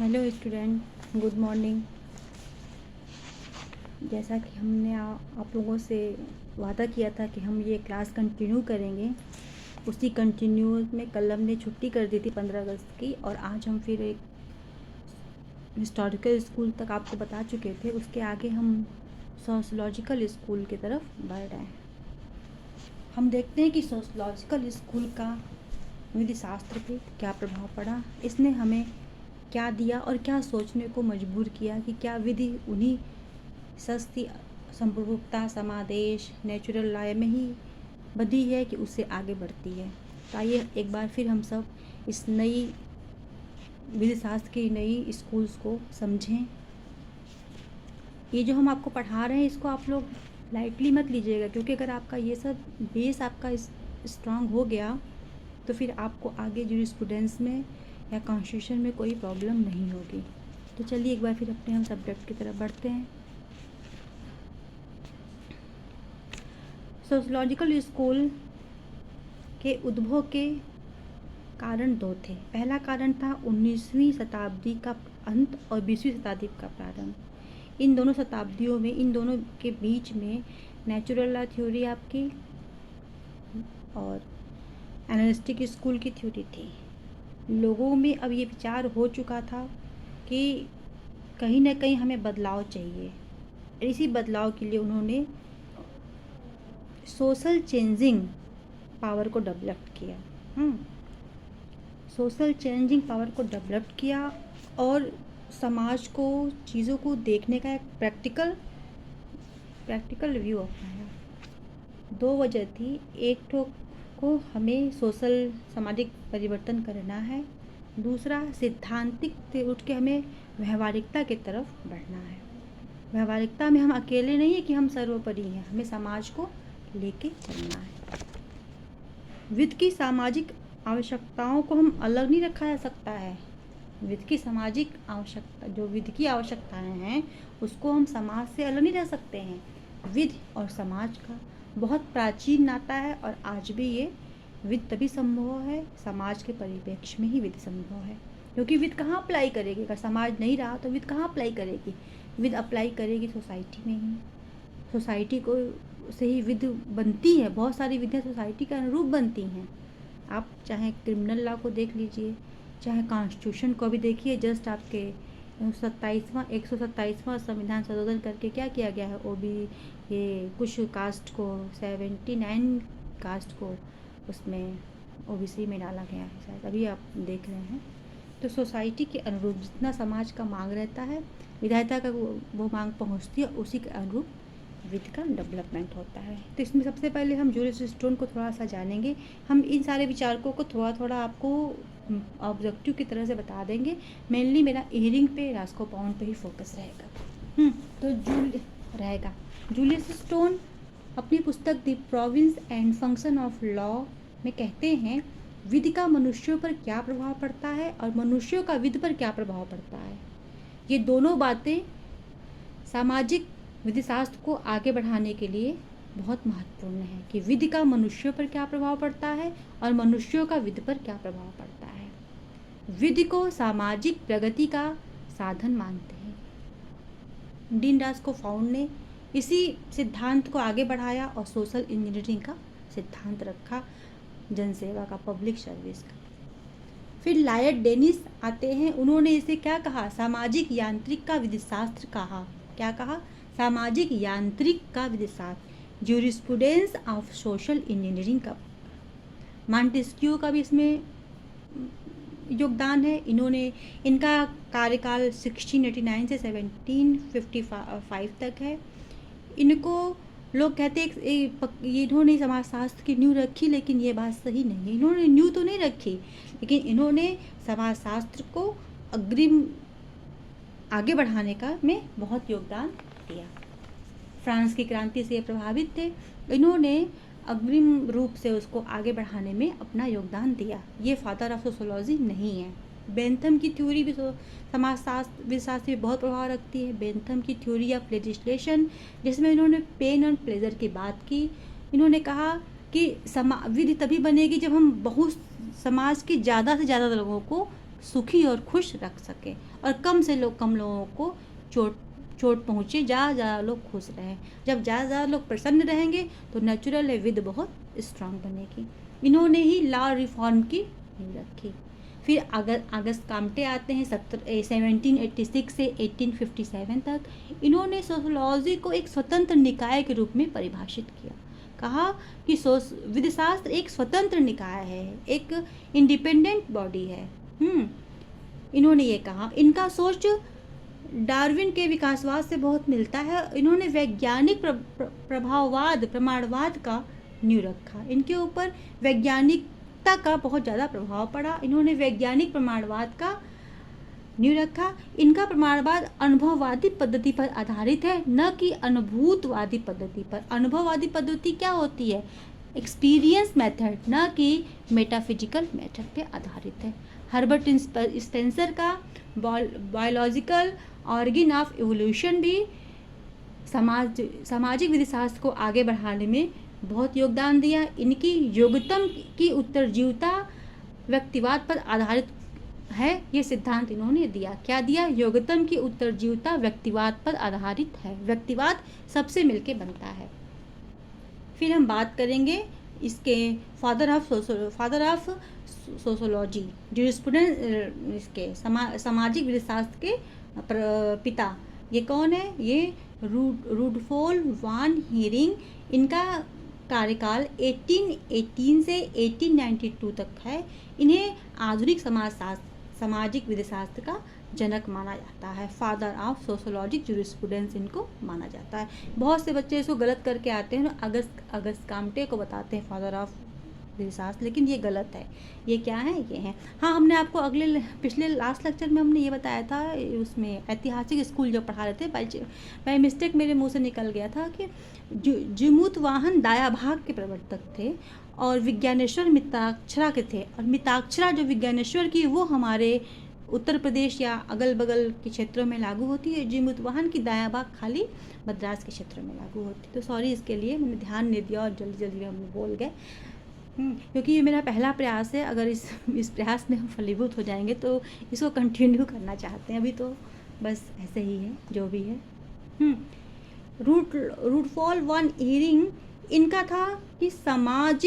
Hello student, good morning. जैसा कि हमने आप लोगों से वादा किया था कि हम ये क्लास कंटिन्यू करेंगे, उसी कंटिन्यू में कल हमने छुट्टी कर दी थी 15 अगस्त की, और आज हम फिर एक हिस्टोरिकल स्कूल तक आपको बता चुके थे। उसके आगे हम सोशलॉजिकल स्कूल की तरफ बढ़ रहे हैं। हम देखते हैं कि सोशलॉजिकल स्कूल का विधि शास्त्र पे क्या प्रभाव पड़ा, इसने हमें क्या दिया और क्या सोचने को मजबूर किया कि क्या विधि उन्हीं सस्ती संप्रभुता, समादेश, नेचुरल लॉ में ही बधी है कि उससे आगे बढ़ती है। तो आइए एक बार फिर हम सब इस नई विधि शास्त्र की नई स्कूल्स को समझें। ये जो हम आपको पढ़ा रहे हैं इसको आप लोग लाइटली मत लीजिएगा, क्योंकि अगर आपका ये सब बेस आपका स्ट्रांग हो गया तो फिर आपको आगे जूरिस्प्रूडेंस में या कॉन्स्टिट्यूशन में कोई प्रॉब्लम नहीं होगी। तो चलिए एक बार फिर अपने हम सब्जेक्ट की तरफ बढ़ते हैं। सोशलॉजिकल स्कूल के उद्भव के कारण दो थे। पहला कारण था 19वीं शताब्दी का अंत और 20वीं शताब्दी का प्रारंभ। इन दोनों शताब्दियों में, इन दोनों के बीच में नेचुरल लॉ थ्योरी आपकी और एनालिस्टिक स्कूल की थ्योरी थी। लोगों में अब ये विचार हो चुका था कि कहीं ना कहीं हमें बदलाव चाहिए। इसी बदलाव के लिए उन्होंने सोशल चेंजिंग पावर को डेवलप किया। सोशल चेंजिंग पावर को डेवलप किया और समाज को, चीज़ों को देखने का एक प्रैक्टिकल व्यू अपनाया। दो वजह थी। एक तो को हमें सोशल सामाजिक परिवर्तन करना है, दूसरा सिद्धांतिक से उठ के हमें व्यवहारिकता की तरफ बढ़ना है। व्यवहारिकता में हम अकेले नहीं है कि हम सर्वोपरि हैं, हमें समाज को लेके चलना है। वित्त की सामाजिक आवश्यकताओं को हम अलग नहीं रखा जा सकता है। वित्त की सामाजिक आवश्यकता, जो वित्त की आवश्यकताएं हैं उसको हम समाज से अलग नहीं रह सकते हैं। वित्त और समाज का बहुत प्राचीन नाता है और आज भी ये वित्त तभी संभव है, समाज के परिप्रेक्ष्य में ही वित्त संभव है। क्योंकि वित्त कहाँ अप्लाई करेगी? अगर समाज नहीं रहा तो वित्त कहाँ अप्लाई करेगी? वित्त अप्लाई करेगी सोसाइटी में ही। सोसाइटी को से ही वित्त बनती है। बहुत सारी विधियाँ सोसाइटी के अनुरूप बनती हैं। आप चाहे क्रिमिनल लॉ को देख लीजिए, चाहे कॉन्स्टिट्यूशन को भी देखिए। जस्ट आपके 127वां संविधान संशोधन करके क्या किया गया है, वो भी ये कुछ कास्ट को, 79 कास्ट को उसमें ओबीसी में डाला गया है, शायद अभी आप देख रहे हैं। तो सोसाइटी के अनुरूप जितना समाज का मांग रहता है, विधायिका का वो मांग पहुंचती है, उसी के अनुरूप वित्त का डेवलपमेंट होता है। तो इसमें सबसे पहले हम जूरिस्डिक्शन को थोड़ा सा जानेंगे। हम इन सारे विचारकों को थोड़ा थोड़ा आपको ऑब्जेक्टिव की तरह से बता देंगे। मेनली मेरा ईयरिंग पे, रास्को पाउंड पे ही फोकस रहेगा। तो रहेगा जूलियस स्टोन अपनी पुस्तक the province and function of law में कहते हैं, विधि का मनुष्यों पर क्या प्रभाव पड़ता है और मनुष्यों का विधि पर क्या प्रभाव पड़ता है। ये दोनों बातें सामाजिक विधिशास्त्र को आगे बढ़ाने के लिए बहुत महत्वपूर्ण है कि विधि का मनुष्यों पर क्या प्रभाव पड़ता है और मनुष्यों का विधि पर क्या प्रभाव पड़ता है। विधि को सामाजिक प्रगति का साधन मानते हैं। डीन रास्को फाउंड ने इसी सिद्धांत को आगे बढ़ाया और सोशल इंजीनियरिंग का सिद्धांत रखा, जनसेवा का, पब्लिक सर्विस का। फिर लायड डेनिस आते हैं। उन्होंने इसे क्या कहा? सामाजिक यांत्रिक का विधिशास्त्र कहा। क्या कहा? सामाजिक यांत्रिक का विधिशास्त्र, ज्यूरिस्प्रूडेंस ऑफ सोशल इंजीनियरिंग का। मॉन्टेस्क्यू का भी इसमें योगदान है। इनका कार्यकाल 1689 से 1755 तक है। इनको लोग कहते हैं इन्होंने समाजशास्त्र की नींव रखी, लेकिन ये बात सही नहीं है। इन्होंने नींव तो नहीं रखी, लेकिन इन्होंने समाजशास्त्र को अग्रिम आगे बढ़ाने का में बहुत योगदान दिया। फ्रांस की क्रांति से प्रभावित थे, इन्होंने अग्रिम रूप से उसको आगे बढ़ाने में अपना योगदान दिया। ये फादर ऑफ सोशोलॉजी नहीं है। बेंथम की थ्योरी भी समाजशास्त्र विधिशास्त्र में बहुत प्रभाव रखती है। बेंथम की थ्योरी ऑफ लेजिस्लेशन, जिसमें इन्होंने पेन एंड प्लेजर की बात की। इन्होंने कहा कि विधि तभी बनेगी जब हम बहुत समाज के ज़्यादा से ज़्यादा लोगों को सुखी और खुश रख सके और कम लोगों को चोट पहुँचे, ज़्यादा लोग खुश रहें। जब ज़्यादा लोग प्रसन्न रहेंगे तो नेचुरल है विद बहुत स्ट्रांग बनेगी। इन्होंने ही लॉ रिफॉर्म की नींव रखी। फिर अगस्त काम्टे आते हैं 1786 से 1857 तक। इन्होंने सोशोलॉजी को एक स्वतंत्र निकाय के रूप में परिभाषित किया। कहा कि विधिशास्त्र एक स्वतंत्र निकाय है, एक इंडिपेंडेंट बॉडी है। इन्होंने ये कहा। इनका सोच डार्विन के विकासवाद से बहुत मिलता है। इन्होंने वैज्ञानिक प्रभाववाद, प्रमाणवाद का नींव रखा। इनके ऊपर वैज्ञानिकता का बहुत ज़्यादा प्रभाव पड़ा। इन्होंने वैज्ञानिक प्रमाणवाद का नींव रखा। इनका प्रमाणवाद अनुभववादी पद्धति पर आधारित है, न कि अनुभूतवादी पद्धति पर। अनुभववादी पद्धति क्या होती है? एक्सपीरियंस मेथड, न कि मेटाफिजिकल मेथड पे आधारित है। हर्बर्ट स्पेंसर का बायोलॉजिकल ऑर्गन ऑफ इवोल्यूशन भी सामाजिक विधिशास्त्र को आगे बढ़ाने में बहुत योगदान दिया। इनकी योगतम की उत्तरजीवता व्यक्तिवाद पर आधारित है, ये सिद्धांत इन्होंने दिया। क्या दिया? योगतम की उत्तरजीवता व्यक्तिवाद पर आधारित है। व्यक्तिवाद सबसे मिलके बनता है। फिर हम बात करेंगे इसके फादर ऑफ सोशोलॉजी, जूरिस्प्रूडेंस, इसके सामाजिक विधिशास्त्र के पिता। ये कौन है? ये रुडोल्फ वान हीरिंग। इनका कार्यकाल 1818 से 1892 तक है। इन्हें आधुनिक सामाजिक विधिशास्त्र का जनक माना जाता है। फादर ऑफ सोशोलॉजिक जूरिस्प्रूडेंस इनको माना जाता है। बहुत से बच्चे इसको गलत करके आते हैं, अगस्त काम्टे को बताते हैं फादर ऑफ विधिशास्त्र, लेकिन ये गलत है। ये क्या है? ये है। हाँ, हमने आपको पिछले लास्ट लेक्चर में हमने ये बताया था, उसमें ऐतिहासिक स्कूल जो पढ़ा रहे थे, बाय मिस्टेक मेरे मुंह से निकल गया था कि जिमुत वाहन दाया भाग के प्रवर्तक थे और विज्ञानेश्वर मिताक्षरा के थे। और मिताक्षरा जो विज्ञानेश्वर की, वो हमारे उत्तर प्रदेश या अगल बगल के क्षेत्रों में लागू होती है। जिमुत वाहन की दाया भाग खाली मद्रास के क्षेत्र में लागू होती है। तो सॉरी इसके लिए, मैंने ध्यान नहीं दिया और जल्दी जल्दी हम बोल गए। क्योंकि ये मेरा पहला प्रयास है। अगर इस प्रयास में हम फलीभूत हो जाएंगे तो इसको कंटिन्यू करना चाहते हैं। अभी तो बस ऐसे ही है, जो भी है। रुडोल्फ वान हीरिंग, इनका था कि समाज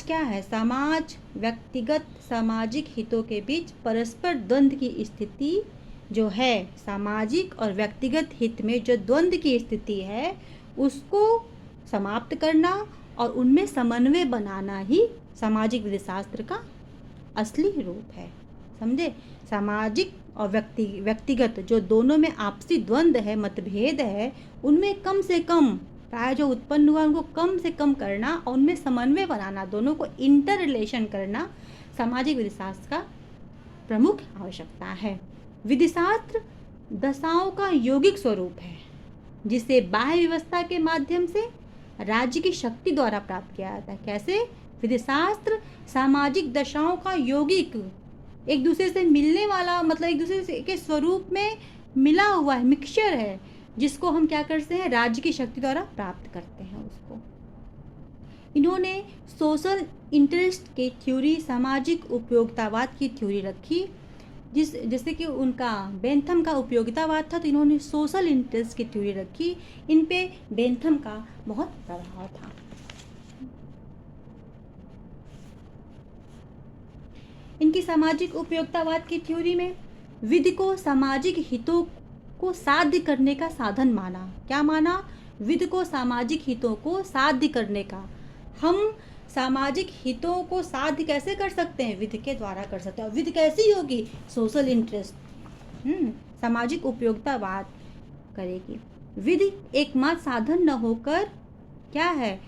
क्या है? समाज व्यक्तिगत सामाजिक हितों के बीच परस्पर द्वंद्व की स्थिति जो है, सामाजिक और व्यक्तिगत हित में जो द्वंद्व की स्थिति है, उसको समाप्त करना और उनमें समन्वय बनाना ही सामाजिक विधिशास्त्र का असली रूप है। समझे? सामाजिक और व्यक्तिगत जो दोनों में आपसी द्वंद्व है, मतभेद है, उनमें कम से कम प्राय जो उत्पन्न हुआ उनको कम से कम करना और उनमें समन्वय बनाना, दोनों को इंटर रिलेशन करना सामाजिक विधिशास्त्र का प्रमुख आवश्यकता है। विधिशास्त्र दशाओं का यौगिक स्वरूप है, जिसे बाह्य व्यवस्था के माध्यम से राज्य की शक्ति द्वारा प्राप्त किया जाता है। कैसे? विधिशास्त्र सामाजिक दशाओं का यौगिक, एक दूसरे से मिलने वाला, मतलब एक दूसरे के स्वरूप में मिला हुआ है, मिक्सचर है, जिसको हम क्या करते हैं? राज्य की शक्ति द्वारा प्राप्त करते हैं उसको। इन्होंने सोशल इंटरेस्ट की थ्योरी, सामाजिक उपयोगितावाद की थ्योरी रखी, जैसे कि उनका बेंथम का उपयोगितावाद था, तो इन्होंने सोशल इंटरेस्ट की थ्योरी रखी। इन पे बेंथम का बहुत प्रभाव था। इनकी सामाजिक उपयोगितावाद की थ्योरी में विधि को सामाजिक हितों को साध्य करने का साधन माना। क्या माना? विधि को सामाजिक हितों को साध्य करने का। हम सामाजिक हितों को साध्य कैसे कर सकते हैं? विधि के द्वारा कर सकते हैं। विधि कैसी होगी? सोशल इंटरेस्ट, सामाजिक उपयोगितावाद करेगी। विधि एकमात्र साधन न होकर क्या है?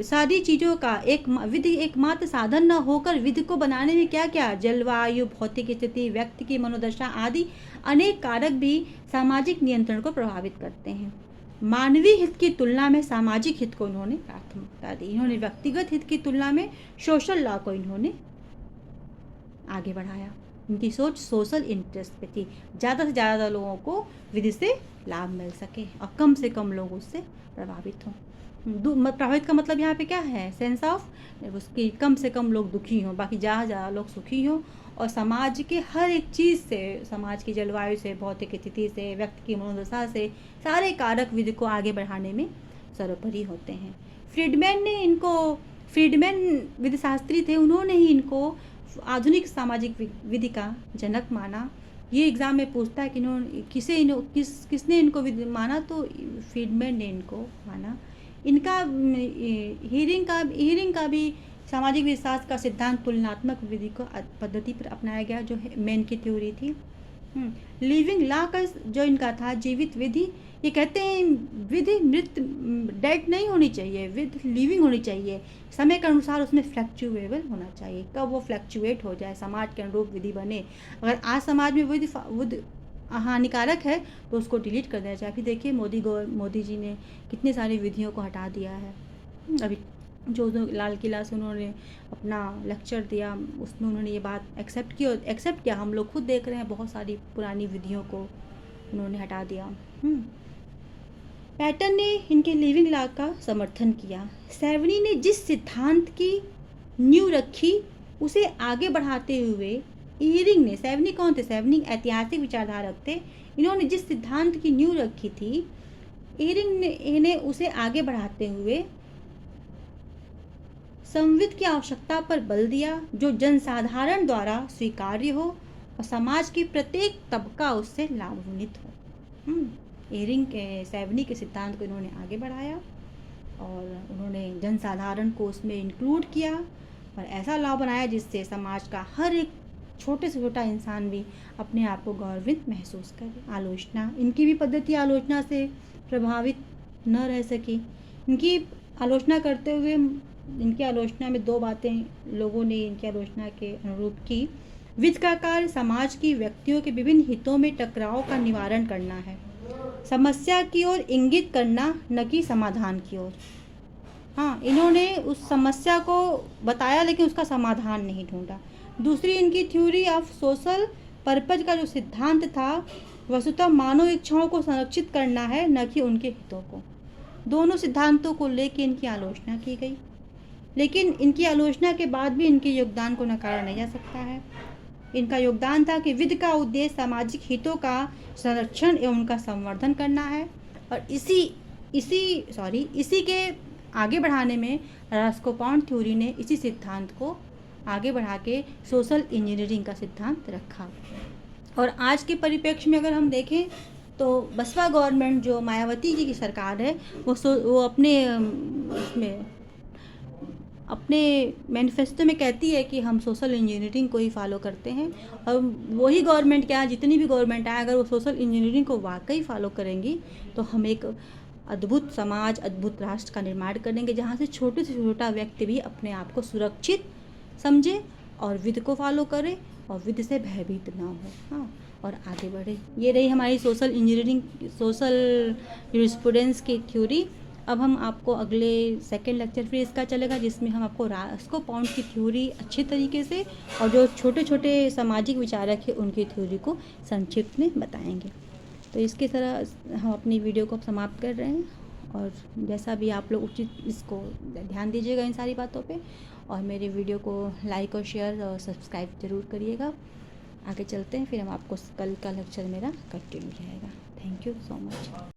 सारी चीज़ों का विधि एकमात्र साधन न होकर विधि को बनाने में क्या क्या? जलवायु, भौतिक स्थिति, व्यक्ति की मनोदशा आदि अनेक कारक भी सामाजिक नियंत्रण को प्रभावित करते हैं। मानवीय हित की तुलना में सामाजिक हित को इन्होंने प्राथमिकता दी। इन्होंने व्यक्तिगत हित की तुलना में सोशल लॉ को इन्होंने आगे बढ़ाया। इनकी सोच सोशल इंटरेस्ट पे थी, ज़्यादा से ज़्यादा लोगों को विधि से लाभ मिल सके और कम से कम लोग उससे प्रभावित हों। प्रभावित का मतलब यहाँ पे क्या है? सेंस ऑफ उसकी कम से कम लोग दुखी हों, बाकी ज़्यादा लोग सुखी हों और समाज के हर एक चीज़ से, समाज की जलवायु से, भौतिक स्थिति से, व्यक्ति की मनोदशा से, सारे कारक विधि को आगे बढ़ाने में सर्वोपरि होते हैं। फ्रीडमैन विधिशास्त्री थे, उन्होंने ही इनको आधुनिक सामाजिक विधि का जनक माना। ये एग्ज़ाम में पूछता है कि किसने इनको माना, तो फ्रीडमैन ने इनको माना। इनका हीरिंग का भी सामाजिक विकास का सिद्धांत तुलनात्मक विधि को पद्धति पर अपनाया गया, जो मेन की थ्योरी थी। लिविंग लॉ का जो इनका था, जीवित विधि, ये कहते हैं विधि मृत डेड नहीं होनी चाहिए, विधि लिविंग होनी चाहिए, समय के अनुसार उसमें फ्लैक्चुएबल होना चाहिए, कब वो फ्लैक्चुएट हो जाए, समाज के अनुरूप विधि बने। अगर आज समाज में विधि हानिकारक है तो उसको डिलीट कर देना चाहिए। अभी देखिए मोदी जी ने कितनी सारी विधियों को हटा दिया है। अभी जो लाल किला से उन्होंने अपना लेक्चर दिया, उसमें उन्होंने ये बात एक्सेप्ट किया। हम लोग खुद देख रहे हैं, बहुत सारी पुरानी विधियों को उन्होंने हटा दिया। पैटन ने इनके लिविंग लॉ का समर्थन किया। सेवनी ने जिस सिद्धांत की नींव रखी उसे आगे बढ़ाते हुए ईरिंग ने, सेवनी कौन थे? सेवनी ऐतिहासिक विचारधारक थे। इन्होंने जिस सिद्धांत की नींव रखी थी, ईरिंग ने उसे आगे बढ़ाते हुए संविद की आवश्यकता पर बल दिया, जो जनसाधारण द्वारा स्वीकार्य हो और समाज की प्रत्येक तबका उससे लाभान्वित हो। सेवनी के सिद्धांत को इन्होंने आगे बढ़ाया और उन्होंने जनसाधारण को उसमें इंक्लूड किया और ऐसा लॉ बनाया जिससे समाज का हर एक छोटे से छोटा इंसान भी अपने आप को गौरवित महसूस करे। आलोचना, इनकी भी पद्धति आलोचना से प्रभावित न रह सकी। इनकी आलोचना करते हुए, इनकी आलोचना में दो बातें लोगों ने इनकी आलोचना के अनुरूप की। विधि का कार्य समाज की व्यक्तियों के विभिन्न हितों में टकराव का निवारण करना है, समस्या की ओर इंगित करना, न कि समाधान की ओर। हाँ, इन्होंने उस समस्या को बताया लेकिन उसका समाधान नहीं ढूंढा। दूसरी, इनकी थ्योरी ऑफ सोशल पर्पज का जो सिद्धांत था, वस्तुतः मानव इच्छाओं को संरक्षित करना है, न कि उनके हितों को। दोनों सिद्धांतों को लेकर इनकी आलोचना की गई, लेकिन इनकी आलोचना के बाद भी इनके योगदान को नकारा नहीं जा सकता है। इनका योगदान था कि विधि का उद्देश्य सामाजिक हितों का संरक्षण एवं उनका संवर्धन करना है, और इसी के आगे बढ़ाने में रास्कोपाउंड थ्योरी ने इसी सिद्धांत को आगे बढ़ा के सोशल इंजीनियरिंग का सिद्धांत रखा। और आज के परिप्रेक्ष्य में अगर हम देखें तो बसपा गवर्नमेंट, जो मायावती जी की सरकार है, वो अपने मैनिफेस्टो में कहती है कि हम सोशल इंजीनियरिंग को ही फॉलो करते हैं। और वही गवर्नमेंट क्या, जितनी भी गवर्नमेंट आए, अगर वो सोशल इंजीनियरिंग को वाकई फॉलो करेंगी तो हम एक अद्भुत समाज, अद्भुत राष्ट्र का निर्माण करेंगे, जहाँ से छोटे से छोटा व्यक्ति भी अपने आप को सुरक्षित समझे और विधि को फॉलो करे और विधि से भयभीत ना हो। हाँ, और आगे बढ़े। ये रही हमारी सोशल इंजीनियरिंग, सोशल यूरिस्प्रूडेंस की थ्योरी। अब हम आपको अगले सेकंड लेक्चर फिर इसका चलेगा, जिसमें हम आपको रास्कोपाउंड की थ्योरी अच्छे तरीके से और जो छोटे छोटे सामाजिक विचारक है उनकी थ्योरी को संक्षिप्त में बताएंगे। तो इसकी तरह हम अपनी वीडियो को समाप्त कर रहे हैं, और जैसा भी आप लोग उचित इसको ध्यान दीजिएगा इन सारी बातों पे, और मेरे वीडियो को लाइक और शेयर और सब्सक्राइब ज़रूर करिएगा। आगे चलते हैं, फिर हम आपको कल का लेक्चर मेरा कंटिन्यू रहेगा। Thank you so much.